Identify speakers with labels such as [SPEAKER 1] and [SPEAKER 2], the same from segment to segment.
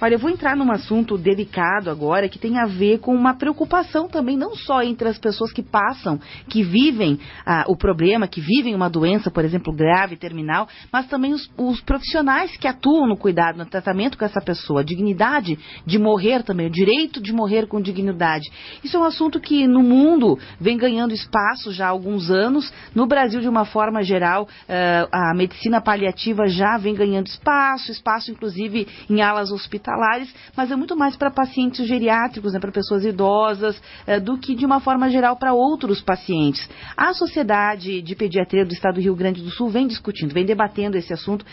[SPEAKER 1] Olha, eu vou entrar num assunto delicado agora, que tem a ver com uma preocupação também, não só entre as pessoas que passam, que vivem o problema, que vivem uma doença, por exemplo, grave, terminal, mas também os profissionais que atuam no cuidado, no tratamento com essa pessoa. A dignidade de morrer também, o direito de morrer com dignidade. Isso é um assunto que no mundo vem ganhando espaço já há alguns anos. No Brasil, de uma forma geral, a medicina paliativa já vem ganhando espaço inclusive em alas hospitalares, mas é muito mais para pacientes geriátricos, né, para pessoas idosas, do que de uma forma geral para outros pacientes. A Sociedade de Pediatria do Estado do Rio Grande do Sul vem discutindo, vem debatendo esse assunto,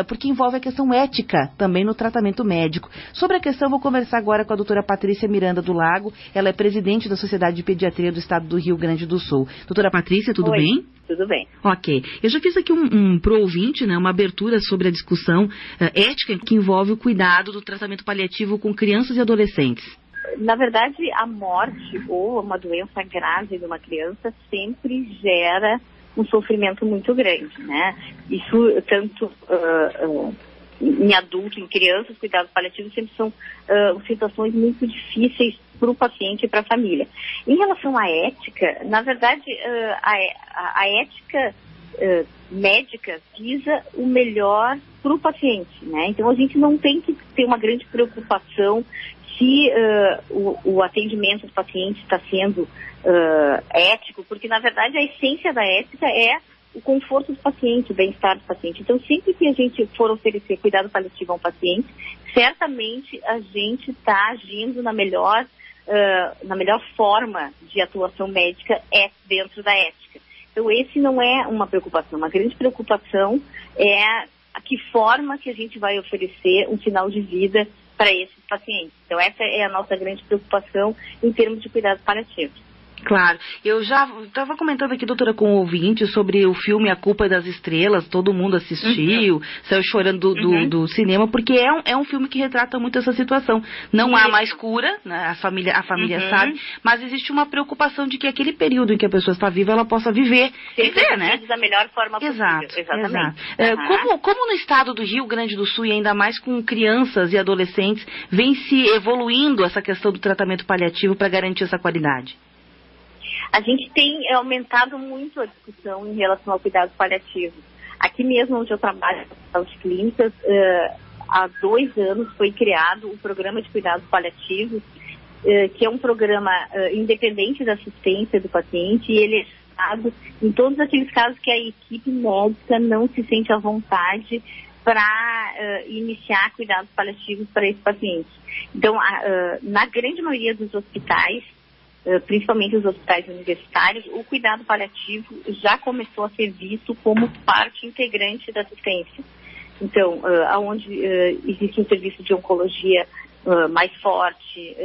[SPEAKER 1] porque envolve a questão ética também no tratamento médico. Sobre a questão, vou conversar agora com a doutora Patrícia Miranda do Lago, ela é presidente da Sociedade de Pediatria do Estado do Rio Grande do Sul. Doutora Patrícia, tudo bem?
[SPEAKER 2] Tudo bem.
[SPEAKER 1] Ok. Eu já fiz aqui pro ouvinte, né, uma abertura sobre a discussão ética que envolve o cuidado do tratamento paliativo com crianças e adolescentes.
[SPEAKER 2] Na verdade, a morte ou uma doença grave de uma criança sempre gera um sofrimento muito grande, né? Isso tanto em adulto, em crianças, cuidados paliativos sempre são situações muito difíceis para o paciente e para a família. Em relação à ética, na verdade, a ética médica visa o melhor para o paciente, né? Então a gente não tem que ter uma grande preocupação se o atendimento do paciente está sendo ético, porque na verdade a essência da ética é o conforto do paciente, o bem-estar do paciente. Então, sempre que a gente for oferecer cuidado paliativo a um paciente, certamente a gente está agindo na melhor forma de atuação médica dentro da ética. Então, esse não é uma preocupação. Uma grande preocupação é a que forma que a gente vai oferecer um final de vida para esses pacientes. Então, essa é a nossa grande preocupação em termos de cuidados paliativos.
[SPEAKER 1] Claro. Eu já estava comentando aqui, doutora, com o ouvinte sobre o filme A Culpa é das Estrelas. Todo mundo assistiu, saiu chorando do cinema, porque é um filme que retrata muito essa situação. Não há mais cura, né? A família sabe, mas existe uma preocupação de que aquele período em que a pessoa está viva, ela possa viver, né?
[SPEAKER 2] Da melhor forma possível. Exatamente.
[SPEAKER 1] Como no estado do Rio Grande do Sul, e ainda mais com crianças e adolescentes, vem se evoluindo essa questão do tratamento paliativo para garantir essa qualidade?
[SPEAKER 2] A gente tem aumentado muito a discussão em relação ao cuidado paliativo. Aqui mesmo onde eu trabalho, no Hospital de Clínicas, há 2 anos foi criado o programa de cuidados paliativos, que é um programa independente da assistência do paciente, e ele é usado em todos aqueles casos que a equipe médica não se sente à vontade para iniciar cuidados paliativos para esse paciente. Então, na grande maioria dos hospitais, principalmente os hospitais universitários, o cuidado paliativo já começou a ser visto como parte integrante da assistência. Então, onde existe um serviço de oncologia mais forte,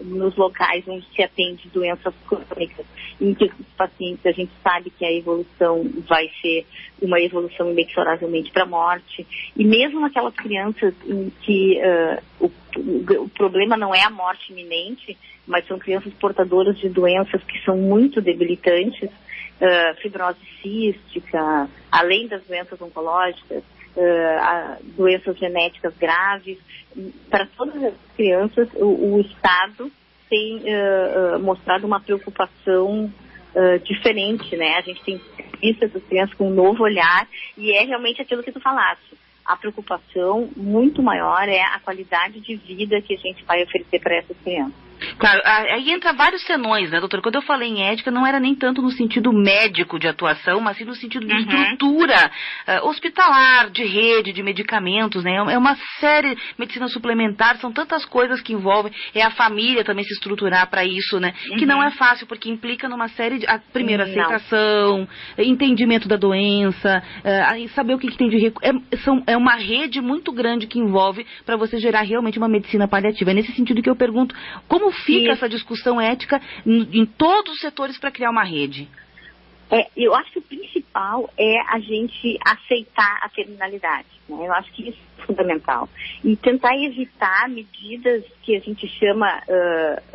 [SPEAKER 2] nos locais onde se atende doenças crônicas, em que os pacientes, a gente sabe que a evolução vai ser uma evolução inexoravelmente para a morte, e mesmo naquelas crianças em que o problema não é a morte iminente, mas são crianças portadoras de doenças que são muito debilitantes, fibrose cística, além das doenças oncológicas, doenças genéticas graves. Para todas as crianças, o Estado tem mostrado uma preocupação diferente, né? A gente tem visto essas crianças com um novo olhar, e é realmente aquilo que tu falaste. A preocupação muito maior é a qualidade de vida que a gente vai oferecer para essas crianças.
[SPEAKER 1] Claro, aí entra vários senões, né, doutora? Quando eu falei em ética, não era nem tanto no sentido médico de atuação, mas sim no sentido de estrutura hospitalar, de rede, de medicamentos, né? É uma série, medicina suplementar, são tantas coisas que envolvem, a família também se estruturar para isso, né? Que não é fácil, porque implica numa série de, primeiro, aceitação, entendimento da doença, saber o que tem de é uma rede muito grande que envolve para você gerar realmente uma medicina paliativa. É nesse sentido que eu pergunto, como fica essa discussão ética em todos os setores para criar uma rede?
[SPEAKER 2] Eu acho que o principal é a gente aceitar a terminalidade, né? Eu acho que isso é fundamental. E tentar evitar medidas que a gente chama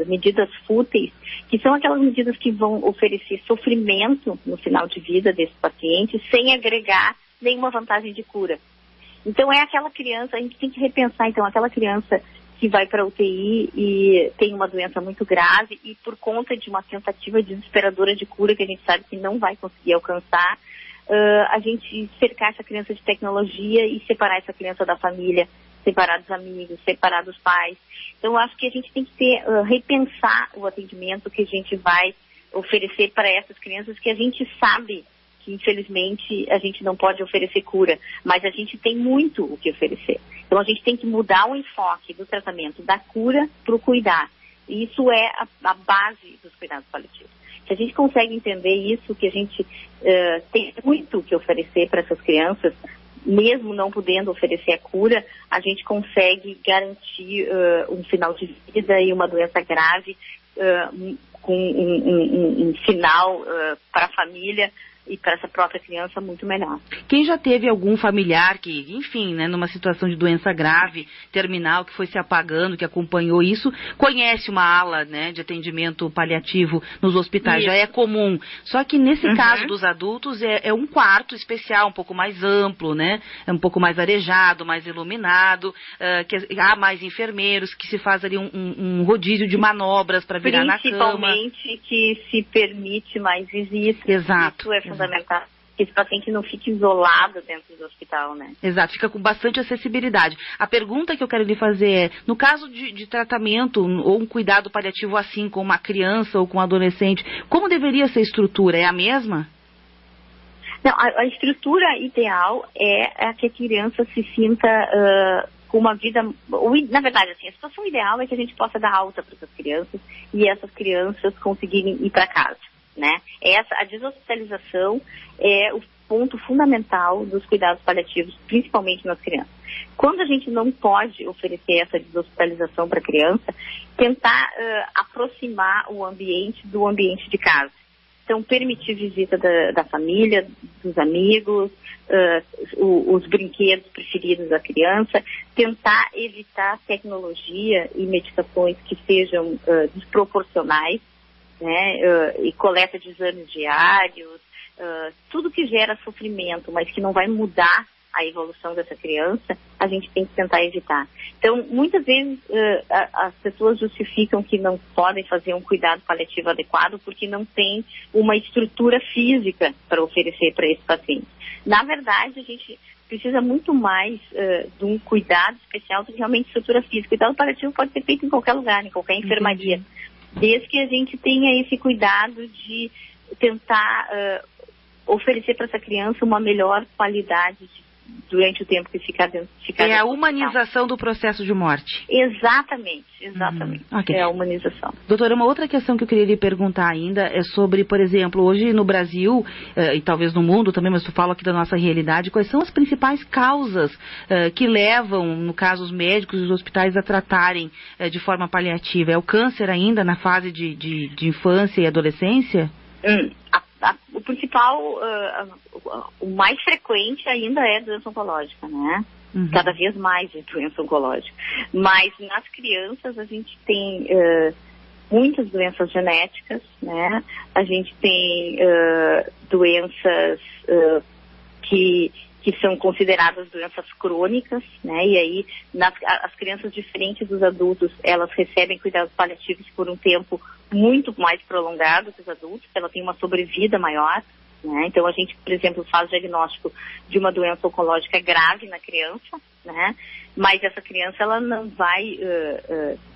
[SPEAKER 2] medidas fúteis, que são aquelas medidas que vão oferecer sofrimento no final de vida desse paciente, sem agregar nenhuma vantagem de cura. Então, é aquela criança, a gente tem que repensar, então, aquela criança que vai para a UTI e tem uma doença muito grave e por conta de uma tentativa desesperadora de cura que a gente sabe que não vai conseguir alcançar, a gente cercar essa criança de tecnologia e separar essa criança da família, separar dos amigos, separar dos pais. Então, eu acho que a gente tem que repensar o atendimento que a gente vai oferecer para essas crianças, que a gente sabe que, infelizmente, a gente não pode oferecer cura, mas a gente tem muito o que oferecer. Então, a gente tem que mudar o enfoque do tratamento da cura para o cuidar. E isso é a base dos cuidados paliativos. Se a gente consegue entender isso, que a gente tem muito o que oferecer para essas crianças, mesmo não podendo oferecer a cura, a gente consegue garantir um final de vida e uma doença grave com um final para a família e para essa própria criança muito melhor.
[SPEAKER 1] Quem já teve algum familiar que, enfim, né, numa situação de doença grave, terminal, que foi se apagando, que acompanhou isso, conhece uma ala, né, de atendimento paliativo nos hospitais, já é comum. Só que nesse caso dos adultos é um quarto especial, um pouco mais amplo, né, é um pouco mais arejado, mais iluminado, que há mais enfermeiros, que se faz ali um rodízio de manobras para virar na cama.
[SPEAKER 2] Principalmente que se permite mais visitas.
[SPEAKER 1] Exato.
[SPEAKER 2] Isso é fundamental, que esse paciente não fique isolado dentro do hospital, né?
[SPEAKER 1] Exato, fica com bastante acessibilidade. A pergunta que eu quero lhe fazer é, no caso de tratamento ou um cuidado paliativo assim com uma criança ou com um adolescente, como deveria ser a estrutura? É a mesma?
[SPEAKER 2] Não, a estrutura ideal é a que a criança se sinta com uma vida... Na verdade, assim, a situação ideal é que a gente possa dar alta para essas crianças e essas crianças conseguirem ir para casa. Né? A deshospitalização é o ponto fundamental dos cuidados paliativos, principalmente nas crianças. Quando a gente não pode oferecer essa deshospitalização para a criança, tentar aproximar o ambiente do ambiente de casa. Então, permitir visita da família, dos amigos, os brinquedos preferidos da criança, tentar evitar tecnologia e medicações que sejam desproporcionais, né, e coleta de exames diários, tudo que gera sofrimento, mas que não vai mudar a evolução dessa criança, a gente tem que tentar evitar. Então, muitas vezes as pessoas justificam que não podem fazer um cuidado paliativo adequado porque não tem uma estrutura física para oferecer para esse paciente. Na verdade, a gente precisa muito mais de um cuidado especial do que realmente estrutura física. O cuidado paliativo pode ser feito em qualquer lugar, em qualquer enfermaria. Desde que a gente tenha esse cuidado de tentar oferecer para essa criança uma melhor qualidade durante o tempo que ficar dentro.
[SPEAKER 1] É a humanização do processo de morte.
[SPEAKER 2] Exatamente. Okay. É a humanização.
[SPEAKER 1] Doutora, uma outra questão que eu queria lhe perguntar ainda é sobre, por exemplo, hoje no Brasil, e talvez no mundo também, mas eu falo aqui da nossa realidade, quais são as principais causas que levam, no caso, os médicos e os hospitais a tratarem de forma paliativa? É o câncer ainda na fase de infância e adolescência?
[SPEAKER 2] O principal, o mais frequente ainda é a doença oncológica, né? Cada vez mais é doença oncológica. Mas nas crianças a gente tem muitas doenças genéticas, né? A gente tem doenças que são consideradas doenças crônicas, né? E aí, as crianças, diferentes dos adultos, elas recebem cuidados paliativos por um tempo muito mais prolongado que os adultos, ela tem uma sobrevida maior, né? Então, a gente, por exemplo, faz o diagnóstico de uma doença oncológica grave na criança, né? Mas essa criança, ela não vai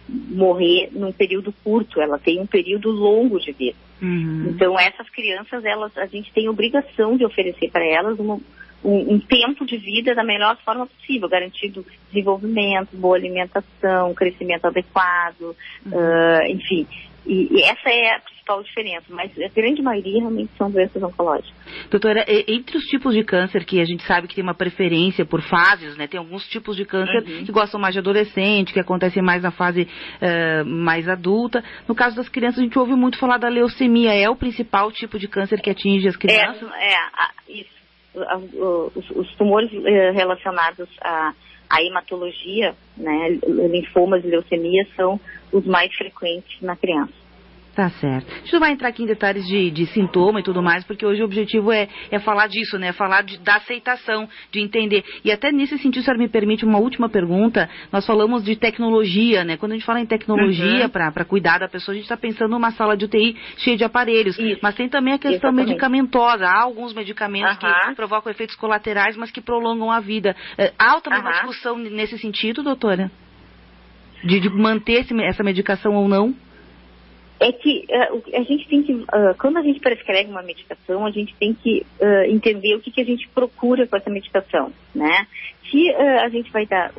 [SPEAKER 2] morrer num período curto, ela tem um período longo de vida. Então, essas crianças, a gente tem obrigação de oferecer para elas um tempo de vida da melhor forma possível, garantindo desenvolvimento, boa alimentação, crescimento adequado, enfim. E essa é a principal diferença, mas a grande maioria realmente são doenças oncológicas.
[SPEAKER 1] Doutora, entre os tipos de câncer que a gente sabe que tem uma preferência por fases, né? Tem alguns tipos de câncer que gostam mais de adolescente, que acontecem mais na fase mais adulta. No caso das crianças, a gente ouve muito falar da leucemia. É o principal tipo de câncer que atinge as crianças?
[SPEAKER 2] Isso. Os tumores relacionados à hematologia, né, linfomas e leucemias, são os mais frequentes na criança.
[SPEAKER 1] Tá certo. A gente não vai entrar aqui em detalhes de sintoma e tudo mais, porque hoje o objetivo é falar disso, né? Falar da aceitação, de entender. E até nesse sentido, se a senhora me permite uma última pergunta, nós falamos de tecnologia, né? Quando a gente fala em tecnologia para cuidar da pessoa, a gente está pensando numa sala de UTI cheia de aparelhos. Isso. Mas tem também a questão medicamentosa. Há alguns medicamentos que provocam efeitos colaterais, mas que prolongam a vida. Há também uma discussão nesse sentido, doutora? De manter essa medicação ou não?
[SPEAKER 2] É que a gente tem que, quando a gente prescreve uma medicação, a gente tem que entender o que a gente procura com essa medicação, né? Se a gente vai dar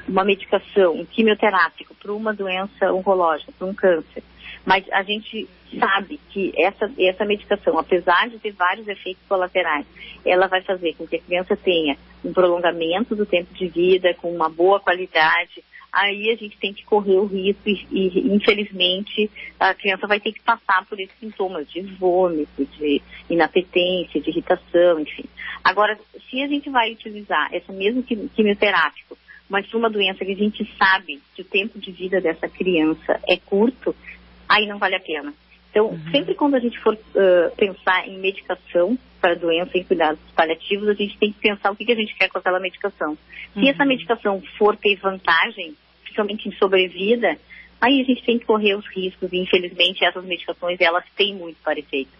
[SPEAKER 2] uma medicação, um quimioterápico para uma doença oncológica, para um câncer, mas a gente sabe que essa medicação, apesar de ter vários efeitos colaterais, ela vai fazer com que a criança tenha um prolongamento do tempo de vida, com uma boa qualidade. Aí a gente tem que correr o risco e infelizmente, a criança vai ter que passar por esses sintomas de vômito, de inapetência, de irritação, enfim. Agora, se a gente vai utilizar essa mesma quimioterápico, mas para uma doença que a gente sabe que o tempo de vida dessa criança é curto, aí não vale a pena. Então, sempre quando a gente for pensar em medicação para doença em cuidados paliativos, a gente tem que pensar o que a gente quer com aquela medicação. Se essa medicação for ter vantagem, principalmente em sobrevida, aí a gente tem que correr os riscos e, infelizmente, essas medicações, elas têm muito efeito.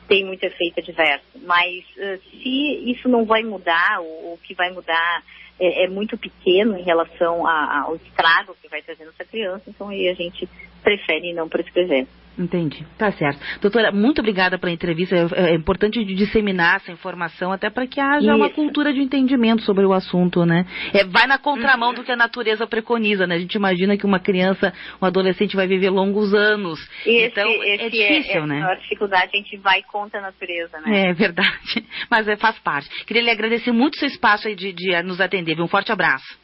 [SPEAKER 2] Tem muito efeito adverso. Mas se isso não vai mudar, ou o que vai mudar é muito pequeno em relação ao estrago que vai trazer nessa criança, então aí a gente prefere não prescrever.
[SPEAKER 1] Entendi, tá certo. Doutora, muito obrigada pela entrevista. É importante disseminar essa informação até para que haja uma cultura de entendimento sobre o assunto, né? Vai na contramão do que a natureza preconiza, né? A gente imagina que uma criança, um adolescente vai viver longos anos. Então, é difícil, né?
[SPEAKER 2] A dificuldade, a gente vai contra a natureza, né?
[SPEAKER 1] É verdade, mas faz parte. Queria lhe agradecer muito o seu espaço aí de nos atender. Um forte abraço.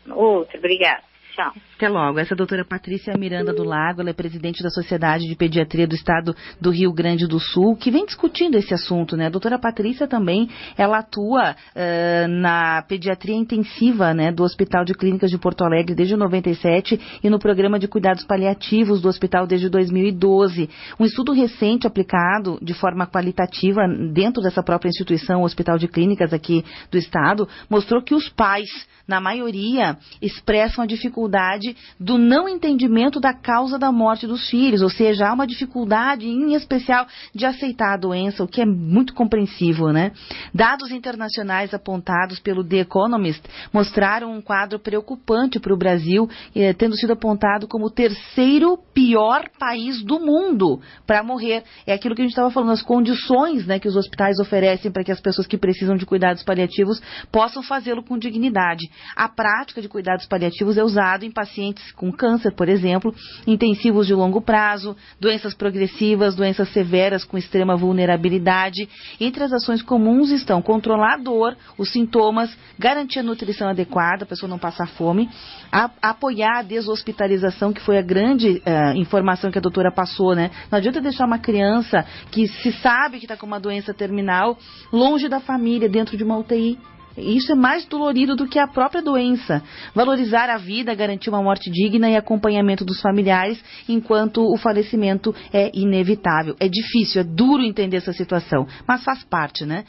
[SPEAKER 2] Outro, obrigada. Tchau.
[SPEAKER 1] Até logo. Essa é a doutora Patrícia Miranda do Lago, ela é presidente da Sociedade de Pediatria do Estado do Rio Grande do Sul, que vem discutindo esse assunto, né? A doutora Patrícia também, ela atua na pediatria intensiva, né, do Hospital de Clínicas de Porto Alegre desde 97 e no programa de cuidados paliativos do hospital desde 2012. Um estudo recente aplicado de forma qualitativa dentro dessa própria instituição, o Hospital de Clínicas aqui do Estado, mostrou que os pais, na maioria, expressam a dificuldade do não entendimento da causa da morte dos filhos, ou seja, há uma dificuldade, em especial, de aceitar a doença, o que é muito compreensível, né? Dados internacionais apontados pelo The Economist mostraram um quadro preocupante para o Brasil, tendo sido apontado como o terceiro pior país do mundo para morrer. É aquilo que a gente estava falando, as condições, né, que os hospitais oferecem para que as pessoas que precisam de cuidados paliativos possam fazê-lo com dignidade. A prática de cuidados paliativos é usado em pacientes com câncer, por exemplo, intensivos de longo prazo, doenças progressivas, doenças severas com extrema vulnerabilidade. Entre as ações comuns estão controlar a dor, os sintomas, garantir a nutrição adequada, a pessoa não passar fome, apoiar a deshospitalização, que foi a grande informação que a doutora passou, né? Não adianta deixar uma criança que se sabe que está com uma doença terminal longe da família, dentro de uma UTI. Isso é mais dolorido do que a própria doença. Valorizar a vida, garantir uma morte digna e acompanhamento dos familiares enquanto o falecimento é inevitável. É difícil, é duro entender essa situação, mas faz parte, né?